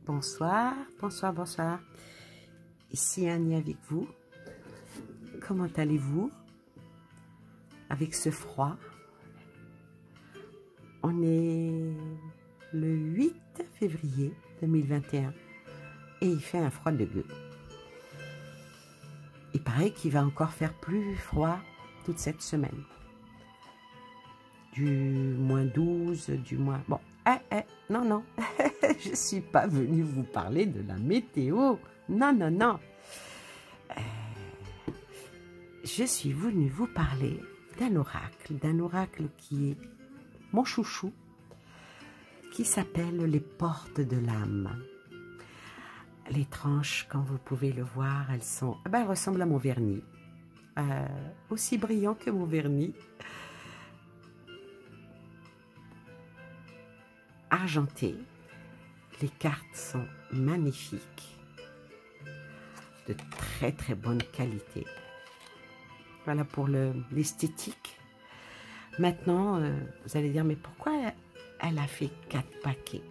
Bonsoir, bonsoir, bonsoir. Ici Annie avec vous. Comment allez-vous? Avec ce froid. On est le 8 février 2021 et il fait un froid de gueux. Il paraît qu'il va encore faire plus froid toute cette semaine. Du moins 12, du moins... Bon, non, non, je ne suis pas venue vous parler de la météo. Non, non, non. Je suis venue vous parler d'un oracle qui est mon chouchou, qui s'appelle les portes de l'âme. Les tranches, quand vous pouvez le voir, elles sont... elles ressemblent à mon vernis. Aussi brillant que mon vernis. Argenté. Les cartes sont magnifiques. De très très bonne qualité. Voilà pour l'esthétique. Maintenant, vous allez dire, mais pourquoi elle a fait 4 paquets?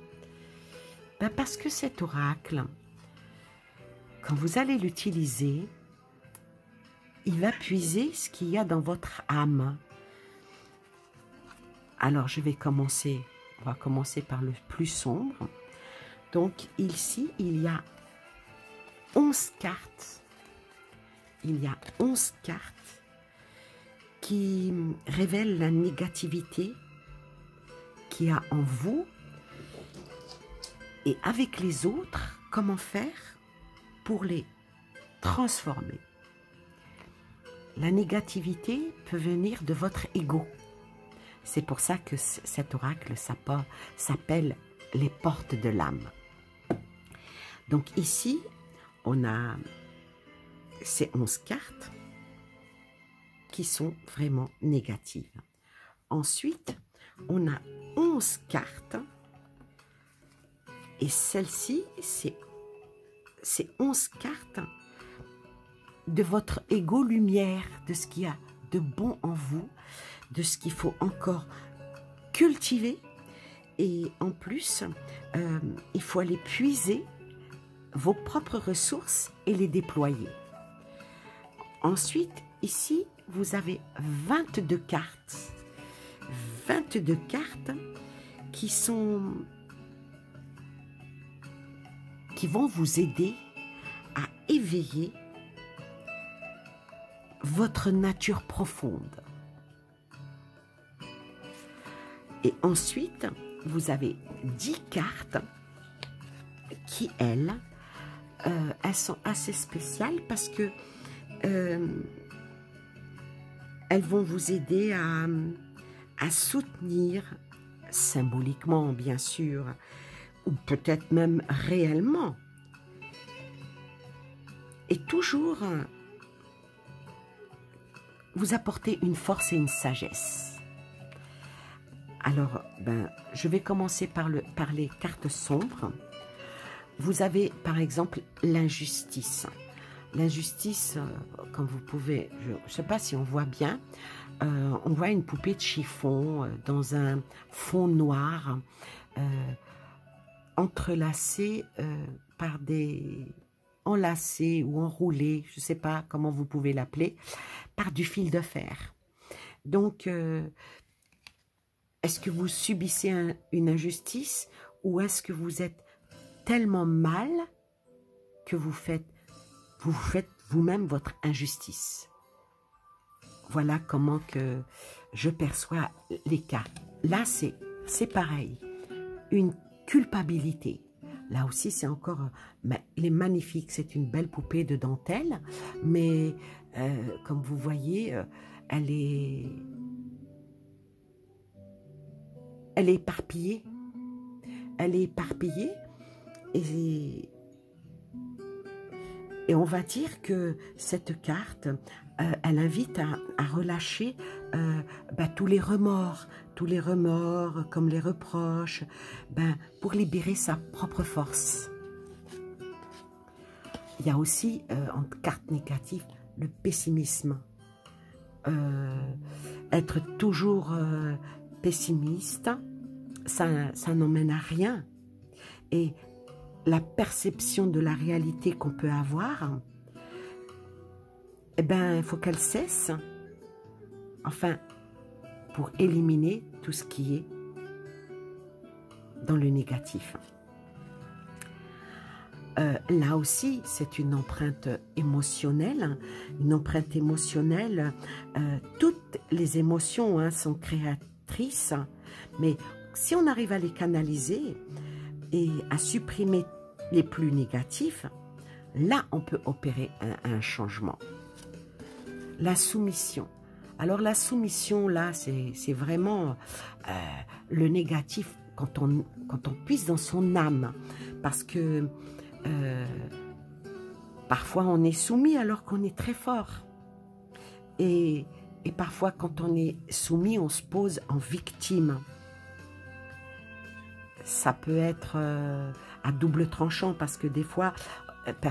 Parce que cet oracle, quand vous allez l'utiliser, il va puiser ce qu'il y a dans votre âme. Alors, on va commencer par le plus sombre. Donc, ici, il y a 11 cartes. Il y a 11 cartes qui révèlent la négativité qu'il y a en vous. Et avec les autres, comment faire pour les transformer. La négativité peut venir de votre ego. C'est pour ça que cet oracle s'appelle les portes de l'âme. Donc ici, on a ces 11 cartes qui sont vraiment négatives. Ensuite, on a 11 cartes et celle-ci, c'est 11 cartes de votre ego lumière, de ce qu'il y a de bon en vous, de ce qu'il faut encore cultiver. Et en plus, il faut aller puiser vos propres ressources et les déployer. Ensuite, ici, vous avez 22 cartes. 22 cartes qui vont vous aider à éveiller votre nature profonde. Et ensuite, vous avez 10 cartes qui, elles sont assez spéciales parce que elles vont vous aider à soutenir, symboliquement bien sûr, ou peut-être même réellement, et toujours vous apporter une force et une sagesse. Alors, je vais commencer par les cartes sombres. Vous avez par exemple l'injustice. L'injustice, comme vous pouvez, je ne sais pas si on voit bien, on voit une poupée de chiffon dans un fond noir, entrelacée par des... enlacés ou enroulés, je ne sais pas comment vous pouvez l'appeler, par du fil de fer. Donc, est-ce que vous subissez une injustice ou est-ce que vous êtes tellement mal que vous faites vous-même votre injustice? Voilà comment que je perçois les cartes. Là, c'est pareil. Une culpabilité. Là aussi, c'est encore... elle est magnifique. C'est une belle poupée de dentelle. Mais, comme vous voyez, elle est éparpillée. Elle est éparpillée. Et on va dire que cette carte, elle invite à relâcher tous les remords comme les reproches, pour libérer sa propre force. Il y a aussi, en carte négative, le pessimisme. Être toujours pessimiste, ça n'emmène à rien. Et la perception de la réalité qu'on peut avoir, eh bien, il faut qu'elle cesse, enfin, pour éliminer tout ce qui est dans le négatif. Là aussi, c'est une empreinte émotionnelle. Une empreinte émotionnelle, toutes les émotions hein, sont créatrices, mais si on arrive à les canaliser et à supprimer les plus négatifs, là, on peut opérer un changement. La soumission. Alors, la soumission, là, c'est vraiment le négatif quand on puise dans son âme, parce que parfois on est soumis alors qu'on est très fort. Et parfois quand on est soumis, on se pose en victime. Ça peut être à double tranchant parce que des fois,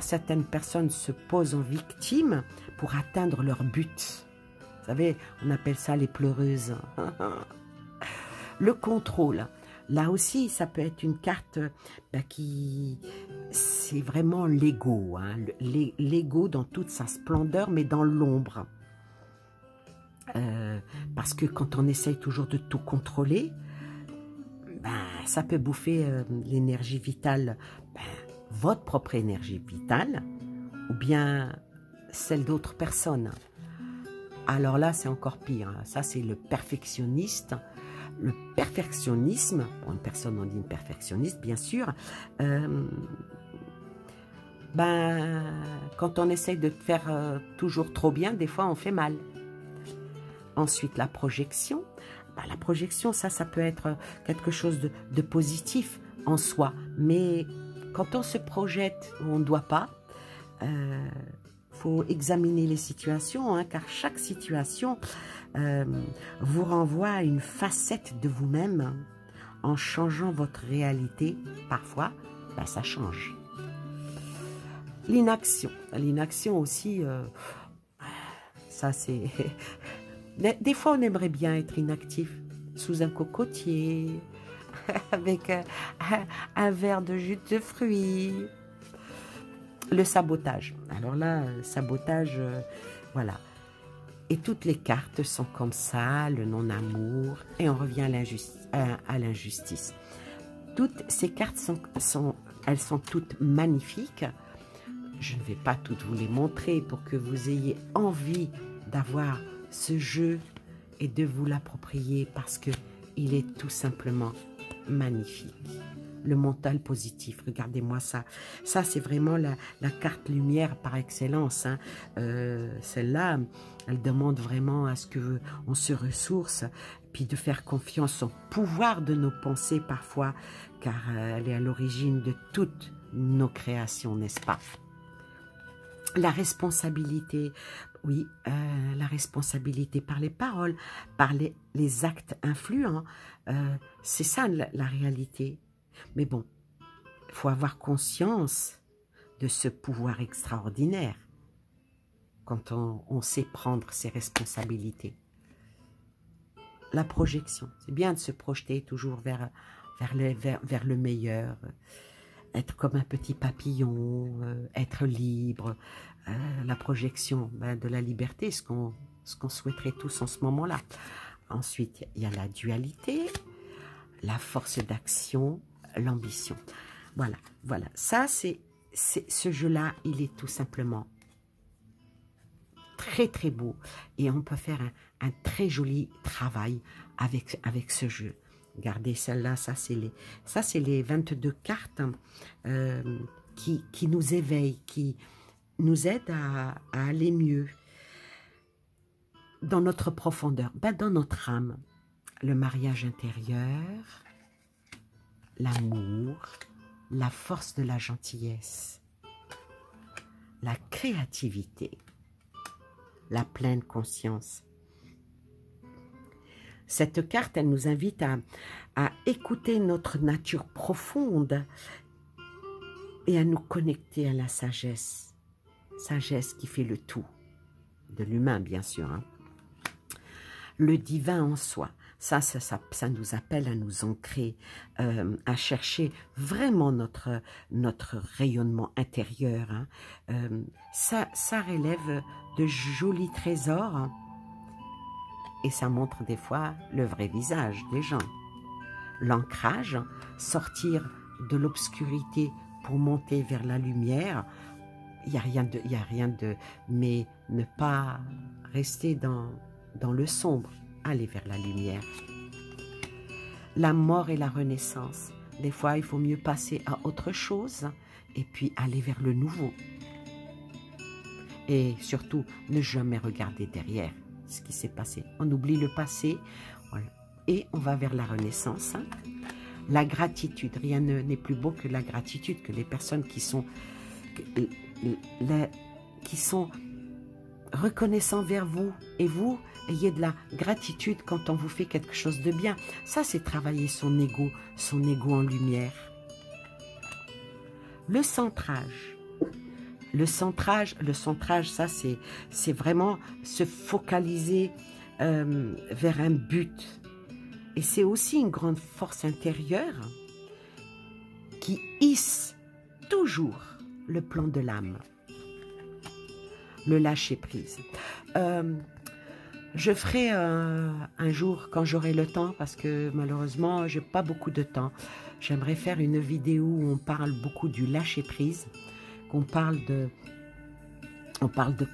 certaines personnes se posent en victime pour atteindre leur but. Vous savez, on appelle ça les pleureuses. Le contrôle. Là aussi, ça peut être une carte qui... C'est vraiment l'ego, hein, l'ego dans toute sa splendeur, mais dans l'ombre. Parce que quand on essaye toujours de tout contrôler, ça peut bouffer l'énergie vitale, votre propre énergie vitale, ou bien celle d'autres personnes. Alors là, c'est encore pire. Hein. Ça, c'est le perfectionniste. Le perfectionnisme, pour une personne, on dit une perfectionniste, bien sûr. Quand on essaye de faire toujours trop bien, des fois, on fait mal. Ensuite, la projection. La projection, ça peut être quelque chose de positif en soi. Mais quand on se projette où on ne doit pas, faut examiner les situations, hein, car chaque situation vous renvoie à une facette de vous-même. En changeant votre réalité, parfois, ça change. L'inaction. L'inaction aussi, ça c'est... Des fois, on aimerait bien être inactif, sous un cocotier, avec un verre de jus de fruits. Le sabotage. Alors là, sabotage, voilà. Et toutes les cartes sont comme ça, le non-amour, et on revient à l'injustice. Toutes ces cartes elles sont toutes magnifiques. Je ne vais pas toutes vous les montrer pour que vous ayez envie d'avoir ce jeu et de vous l'approprier parce que il est tout simplement magnifique. Le mental positif, regardez-moi ça. Ça, c'est vraiment la carte lumière par excellence. Hein. Celle-là, elle demande vraiment à ce qu'on se ressource, puis de faire confiance au pouvoir de nos pensées parfois, car elle est à l'origine de toutes nos créations, n'est-ce pas? La responsabilité, oui, la responsabilité par les paroles, par les actes influents, c'est ça la réalité. Mais bon, il faut avoir conscience de ce pouvoir extraordinaire quand on sait prendre ses responsabilités. La projection, c'est bien de se projeter toujours vers le meilleur, être comme un petit papillon, être libre, la projection de la liberté, ce qu'on souhaiterait tous en ce moment-là. Ensuite, il y a la dualité, la force d'action, l'ambition. Voilà, voilà. Ça, ce jeu-là, il est tout simplement très, très beau. Et on peut faire un très joli travail avec ce jeu. Regardez celle-là, ça c'est les 22 cartes qui nous éveillent, qui nous aident à aller mieux dans notre profondeur, dans notre âme. Le mariage intérieur, l'amour, la force de la gentillesse, la créativité, la pleine conscience. Cette carte, elle nous invite à écouter notre nature profonde et à nous connecter à la sagesse. Sagesse qui fait le tout, de l'humain bien sûr. Hein. Le divin en soi. Ça nous appelle à nous ancrer, à chercher vraiment notre rayonnement intérieur. Hein. Ça relève de jolis trésors, hein, et ça montre des fois le vrai visage des gens. L'ancrage, sortir de l'obscurité pour monter vers la lumière, il n'y a rien de... Mais ne pas rester dans le sombre, aller vers la lumière. La mort et la renaissance. Des fois, il faut mieux passer à autre chose et puis aller vers le nouveau. Et surtout, ne jamais regarder derrière ce qui s'est passé. On oublie le passé et on va vers la renaissance. Hein. La gratitude, rien n'est plus beau que la gratitude, que les personnes qui sont reconnaissants vers vous, et vous ayez de la gratitude quand on vous fait quelque chose de bien. Ça, c'est travailler son ego en lumière. Le centrage. Le centrage, ça, c'est vraiment se focaliser vers un but. Et c'est aussi une grande force intérieure qui hisse toujours le plan de l'âme. Le lâcher-prise. Je ferai un jour, quand j'aurai le temps, parce que malheureusement, j'ai pas beaucoup de temps, j'aimerais faire une vidéo où on parle beaucoup du lâcher-prise, qu'on parle de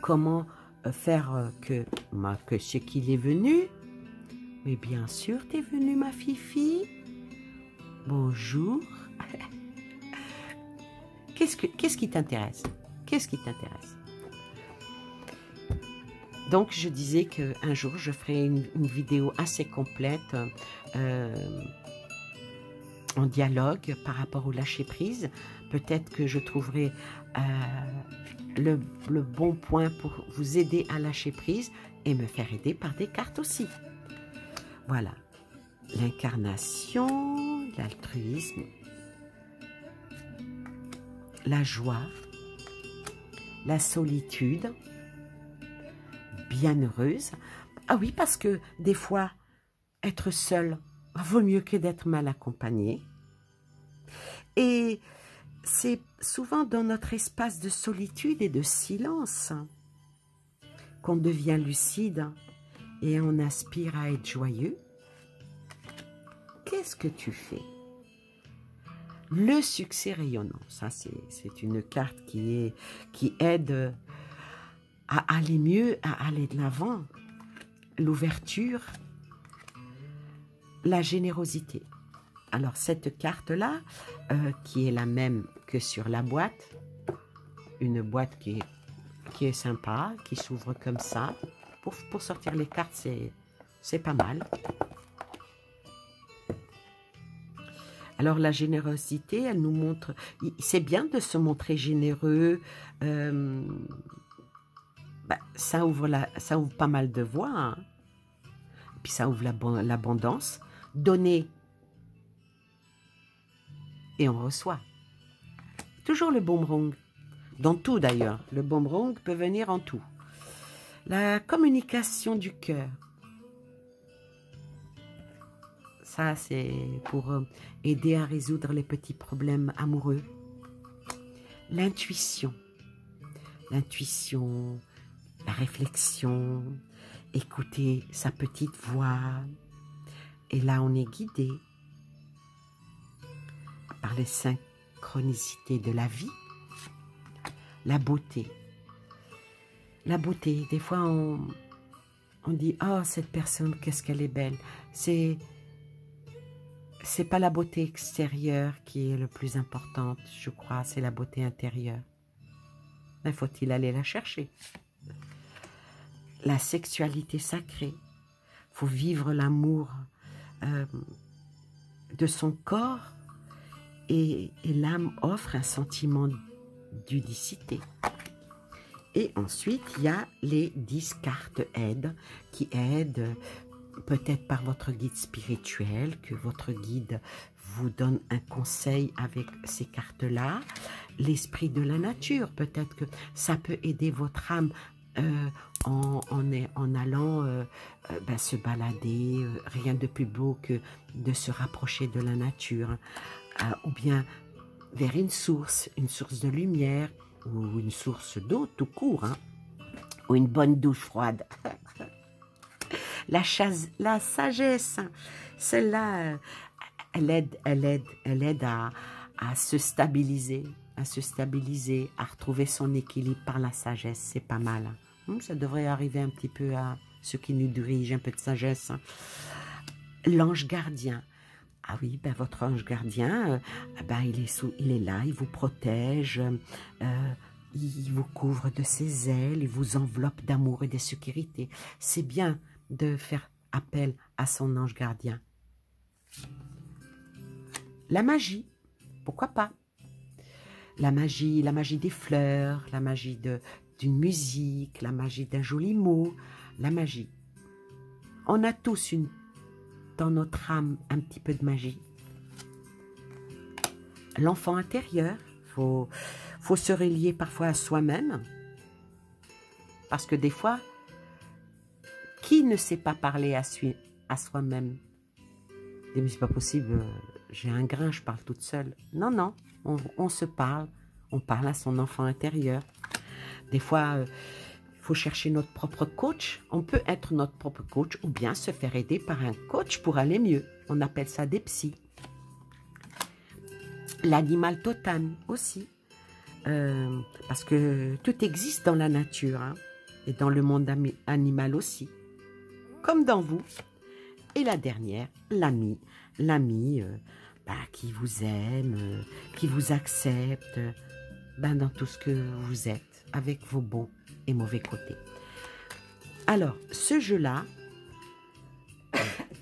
comment faire que ce qu'il est venu. Mais bien sûr, t'es venue, ma fifi. Bonjour. Qu'est-ce qui t'intéresse? Qu'est-ce qui t'intéresse? Donc, je disais qu'un jour, je ferai une vidéo assez complète en dialogue par rapport au lâcher-prise. Peut-être que je trouverai le bon point pour vous aider à lâcher prise et me faire aider par des cartes aussi. Voilà. L'incarnation, l'altruisme, la joie, la solitude, bienheureuse. Ah oui, parce que des fois, être seul vaut mieux que d'être mal accompagné. Et c'est souvent dans notre espace de solitude et de silence qu'on devient lucide et on aspire à être joyeux. Qu'est-ce que tu fais? Le succès rayonnant, ça c'est une carte qui aide à aller mieux, à aller de l'avant. L'ouverture, la générosité. Alors cette carte-là, qui est la même que sur la boîte, une boîte qui est sympa, qui s'ouvre comme ça. Pour sortir les cartes, c'est pas mal. Alors la générosité, elle nous montre, c'est bien de se montrer généreux, ça ouvre pas mal de voies, hein. Puis ça ouvre l'abondance, donner et on reçoit. Toujours le boomerang, dans tout d'ailleurs, le boomerang peut venir en tout. La communication du cœur. Ça, c'est pour aider à résoudre les petits problèmes amoureux. L'intuition. L'intuition, la réflexion, écouter sa petite voix. Et là, on est guidé par les synchronicités de la vie. La beauté. La beauté, des fois on dit « Oh, cette personne, qu'est-ce qu'elle est belle !» C'est pas la beauté extérieure qui est le plus importante, je crois, c'est la beauté intérieure. Mais faut-il aller la chercher? La sexualité sacrée. Faut vivre l'amour de son corps et l'âme offre un sentiment d'udicité. Et ensuite, il y a les 10 cartes aides qui aident peut-être par votre guide spirituel, que votre guide vous donne un conseil avec ces cartes-là. L'esprit de la nature, peut-être que ça peut aider votre âme en allant ben, se balader. Rien de plus beau que de se rapprocher de la nature. Ou bien vers une source de lumière, ou une source d'eau tout court, hein, ou une bonne douche froide. La sagesse, celle-là, elle aide à se stabiliser, à retrouver son équilibre par la sagesse. C'est pas mal. Ça devrait arriver un petit peu à ceux qui nous dirigent, un peu de sagesse. L'ange gardien. Ah oui, ben votre ange gardien, ben il est là, il vous protège, il vous couvre de ses ailes, il vous enveloppe d'amour et de sécurité. C'est bien de faire appel à son ange gardien. La magie, pourquoi pas? La magie des fleurs, la magie d'une musique, la magie d'un joli mot, la magie. On a tous dans notre âme un petit peu de magie. L'enfant intérieur, faut se relier parfois à soi-même, parce que des fois, qui ne sait pas parler à soi-même? Mais c'est pas possible, j'ai un grain, je parle toute seule. Non, non, on se parle, on parle à son enfant intérieur. Des fois, il faut chercher notre propre coach. On peut être notre propre coach ou bien se faire aider par un coach pour aller mieux. On appelle ça des psys. L'animal totem aussi. Parce que tout existe dans la nature, hein, et dans le monde animal aussi. Comme dans vous. Et la dernière, l'ami. L'ami qui vous aime, qui vous accepte dans tout ce que vous êtes, avec vos bons et mauvais côtés. Alors, ce jeu-là,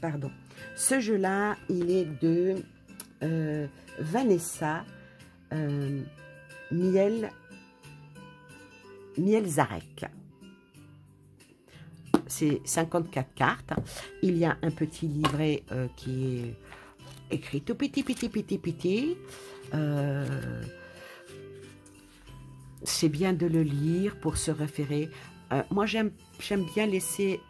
pardon, ce jeu-là, il est de Vanessa Mielzarek. C'est 54 cartes. Il y a un petit livret qui est écrit tout petit. C'est bien de le lire pour se référer. Moi, j'aime bien laisser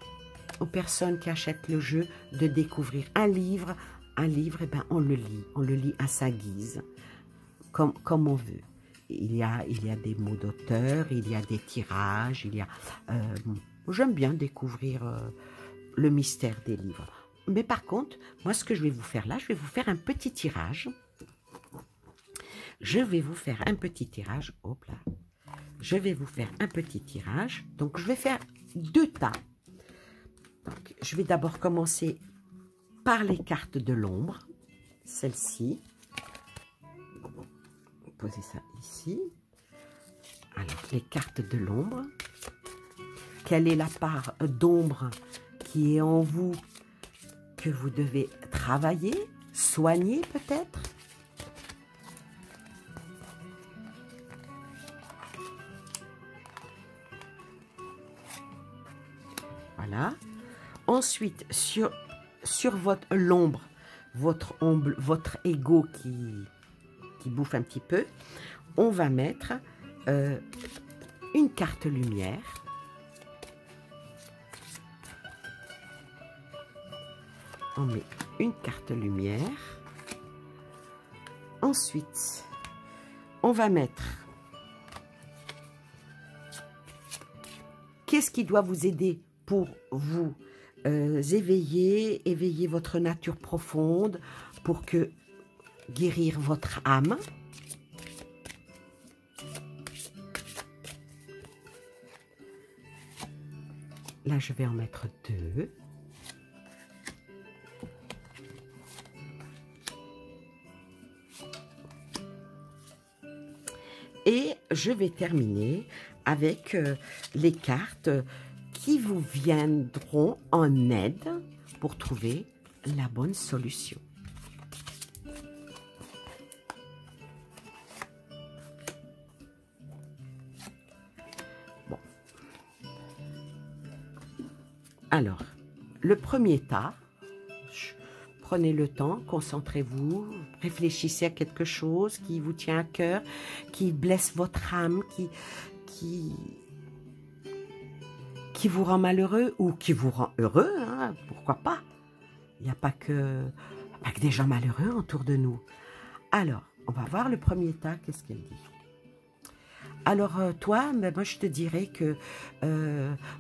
aux personnes qui achètent le jeu de découvrir un livre. Un livre, on le lit à sa guise, comme on veut. Il y a des mots d'auteur, il y a des tirages, j'aime bien découvrir le mystère des livres. Mais par contre, moi, ce que je vais vous faire là, je vais vous faire un petit tirage. Je vais vous faire un petit tirage. Hop là. Je vais vous faire un petit tirage. Donc, je vais faire 2 tas. Donc, je vais d'abord commencer par les cartes de l'ombre. Celle-ci. Posez ça ici. Alors, les cartes de l'ombre. Quelle est la part d'ombre qui est en vous, que vous devez travailler, soigner peut-être? Voilà. Ensuite, sur l'ombre, votre ego qui bouffe un petit peu, on va mettre une carte lumière. On met une carte lumière. Ensuite, on va mettre... Qu'est-ce qui doit vous aider pour vous éveiller votre nature profonde, pour guérir votre âme? Là, je vais en mettre 2. Et je vais terminer avec les cartes qui vous viendront en aide pour trouver la bonne solution. Bon. Alors, le premier tas, prenez le temps, concentrez-vous, réfléchissez à quelque chose qui vous tient à cœur, qui blesse votre âme, qui vous rend malheureux ou qui vous rend heureux, hein, pourquoi pas? Il n'y a pas que des gens malheureux autour de nous. Alors, on va voir le premier tas, qu'est-ce qu'elle dit. Alors, toi, ben, moi, je te dirais que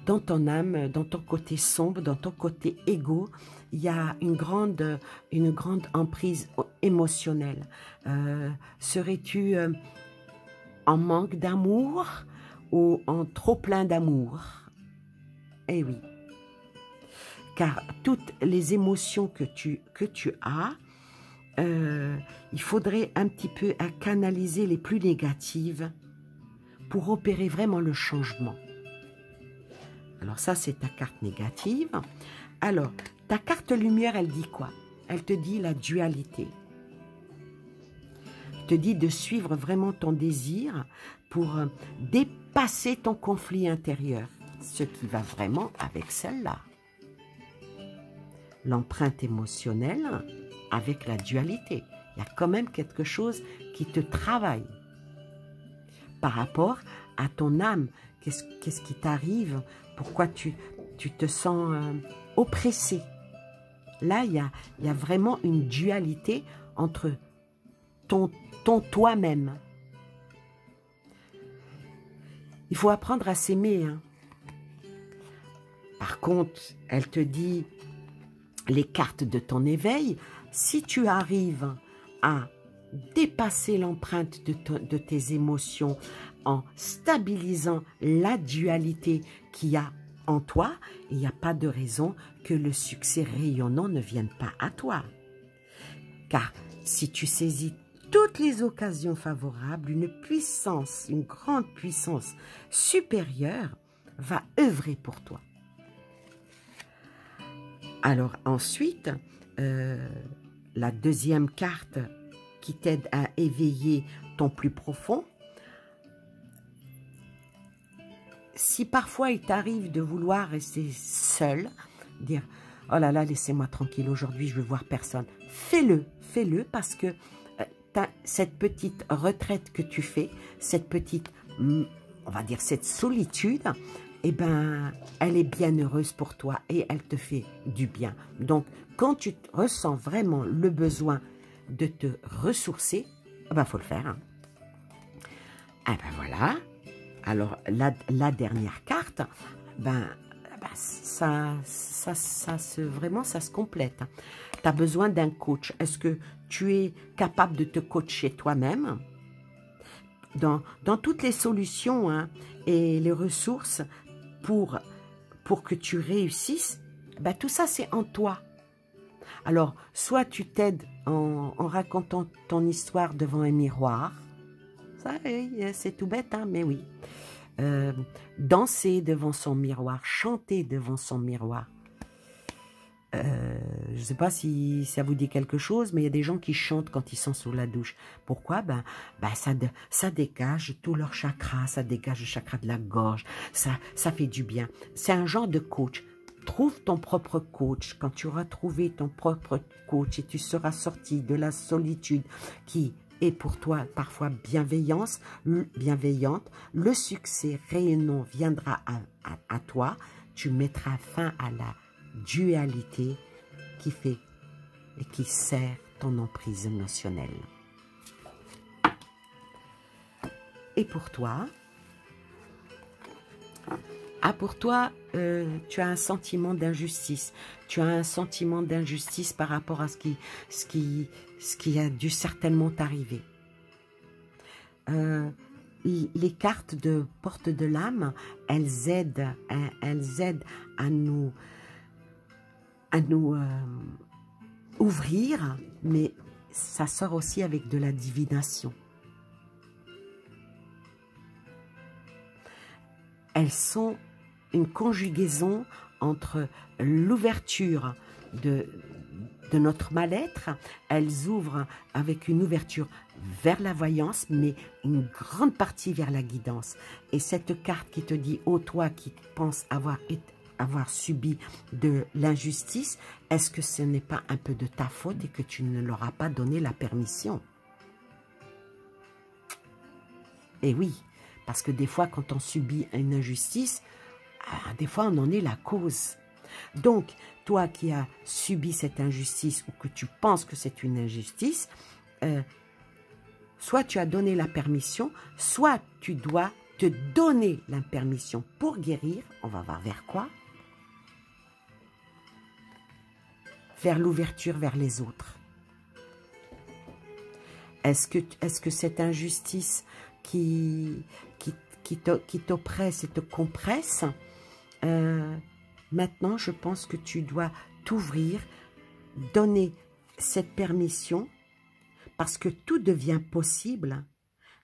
dans ton âme, dans ton côté sombre, dans ton côté égo, il y a une grande emprise émotionnelle. Serais-tu en manque d'amour ou en trop plein d'amour? Eh oui. Car toutes les émotions que tu as, il faudrait un petit peu à canaliser les plus négatives pour opérer vraiment le changement. Alors ça, c'est ta carte négative. Alors, ta carte lumière, elle dit quoi? Elle te dit la dualité. Elle te dit de suivre vraiment ton désir pour dépasser ton conflit intérieur. Ce qui va vraiment avec celle-là. L'empreinte émotionnelle avec la dualité. Il y a quand même quelque chose qui te travaille. Par rapport à ton âme, qu'est-ce qui t'arrive? Pourquoi tu te sens oppressé? Là, il y a vraiment une dualité entre ton toi-même. Il faut apprendre à s'aimer. Hein. Par contre, elle te dit les cartes de ton éveil. Si tu arrives à dépasser l'empreinte de tes émotions en stabilisant la dualité qu'il y a en toi, il n'y a pas de raison que le succès rayonnant ne vienne pas à toi. Car si tu saisis toutes les occasions favorables, une puissance, une grande puissance supérieure va œuvrer pour toi. Alors ensuite, la deuxième carte qui t'aide à éveiller ton plus profond. Si parfois il t'arrive de vouloir rester seul, dire « Oh là là, laissez-moi tranquille, aujourd'hui je veux voir personne », fais-le parce que cette petite retraite que tu fais, cette petite, on va dire cette solitude, eh ben, elle est bien heureuse pour toi et elle te fait du bien. Donc, quand tu ressens vraiment le besoin de te ressourcer, eh ben, faut le faire. Hein. Eh ben voilà. Alors, la dernière carte, vraiment, ça se complète. Tu as besoin d'un coach. Est-ce que tu es capable de te coacher toi-même? Dans toutes les solutions hein, et les ressources pour que tu réussisses, ben, tout ça, c'est en toi. Alors, soit tu t'aides en racontant ton histoire devant un miroir. Ça, c'est tout bête, hein, mais oui. Danser devant son miroir, chanter devant son miroir. Je ne sais pas si ça vous dit quelque chose, mais il y a des gens qui chantent quand ils sont sous la douche. Pourquoi? Ça dégage tout leur chakra, ça dégage le chakra de la gorge, ça fait du bien. C'est un genre de coach. Trouve ton propre coach. Quand tu auras trouvé ton propre coach et tu seras sorti de la solitude qui est pour toi parfois bienveillante, le succès rayonnant viendra à toi. Tu mettras fin à la dualité qui fait et qui sert ton emprise émotionnelle. Et pour toi, tu as un sentiment d'injustice. Tu as un sentiment d'injustice par rapport à ce qui a dû certainement t'arriver. Les cartes de porte de l'âme, elles aident à nous ouvrir, mais ça sort aussi avec de la divination. Elles sont une conjugaison entre l'ouverture de notre mal-être. Elles ouvrent avec une ouverture vers la voyance, mais une grande partie vers la guidance. Et cette carte qui te dit, ô toi qui penses avoir subi de l'injustice, est-ce que ce n'est pas un peu de ta faute et que tu ne leur as pas donné la permission? Eh oui, parce que des fois, quand on subit une injustice, des fois, on en est la cause. Donc, toi qui as subi cette injustice ou que tu penses que c'est une injustice, soit tu as donné la permission, soit tu dois te donner la permission pour guérir. On va voir vers quoi? Vers l'ouverture vers les autres. Est-ce que cette injustice qui t'oppresse et te compresse, maintenant, je pense que tu dois t'ouvrir, donner cette permission, parce que tout devient possible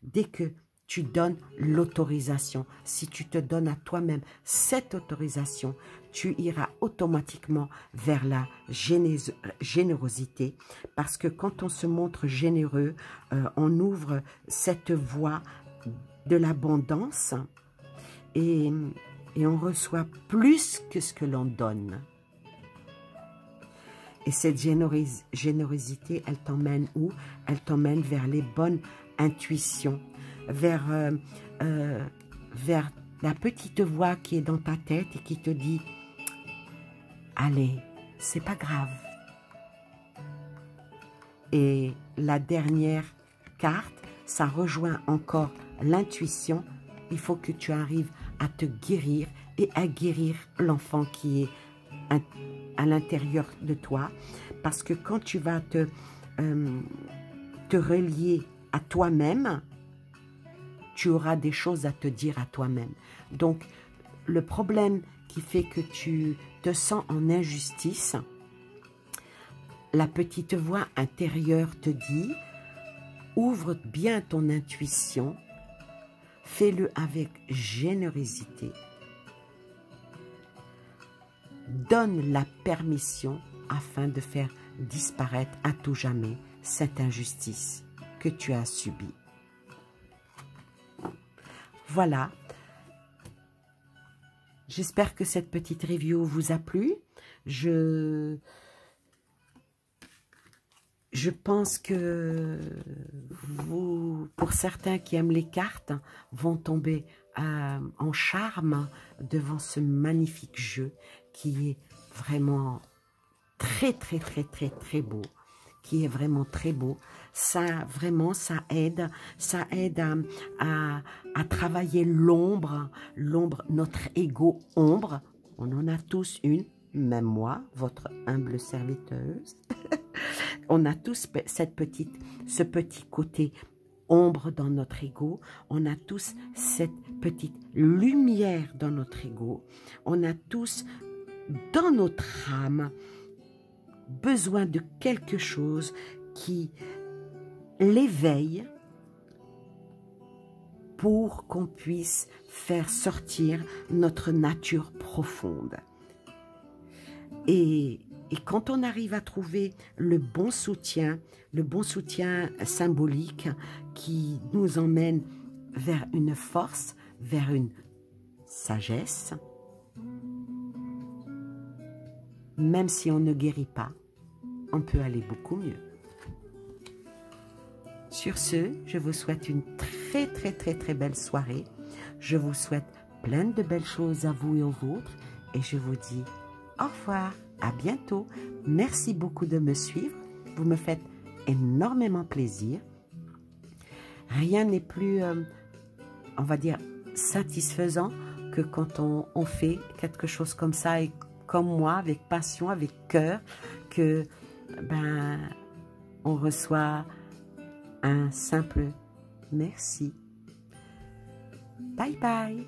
dès que tu donnes l'autorisation. Si tu te donnes à toi-même cette autorisation, tu iras automatiquement vers la générosité, parce que quand on se montre généreux, on ouvre cette voie de l'abondance et on reçoit plus que ce que l'on donne. Et cette générosité, elle t'emmène où? Elle t'emmène vers les bonnes intuitions, vers la petite voix qui est dans ta tête et qui te dit « Allez, c'est pas grave ». Et la dernière carte, ça rejoint encore l'intuition. Il faut que tu arrives à te guérir et à guérir l'enfant qui est à l'intérieur de toi. Parce que quand tu vas te relier à toi-même, tu auras des choses à te dire à toi-même. Donc, le problème qui fait que tu te sens en injustice, la petite voix intérieure te dit, ouvre bien ton intuition, fais-le avec générosité, donne la permission afin de faire disparaître à tout jamais cette injustice que tu as subie. Voilà. J'espère que cette petite review vous a plu. Je pense que vous, pour certains qui aiment les cartes, vont tomber en charme devant ce magnifique jeu qui est vraiment très beau, qui est vraiment très beau. Ça, vraiment, ça aide à travailler l'ombre, notre ego ombre. On en a tous une, même moi, votre humble serviteuse. On a tous ce petit côté ombre dans notre ego. On a tous cette petite lumière dans notre ego. On a tous, dans notre âme, besoin de quelque chose qui l'éveille pour qu'on puisse faire sortir notre nature profonde. Et quand on arrive à trouver le bon soutien symbolique qui nous emmène vers une force, vers une sagesse, même si on ne guérit pas, on peut aller beaucoup mieux. Sur ce, je vous souhaite une très belle soirée. Je vous souhaite plein de belles choses à vous et aux vôtres. Et je vous dis au revoir, à bientôt. Merci beaucoup de me suivre. Vous me faites énormément plaisir. Rien n'est plus, on va dire, satisfaisant que quand on fait quelque chose comme ça et comme moi, avec passion, avec cœur, que on reçoit un simple merci. Bye bye.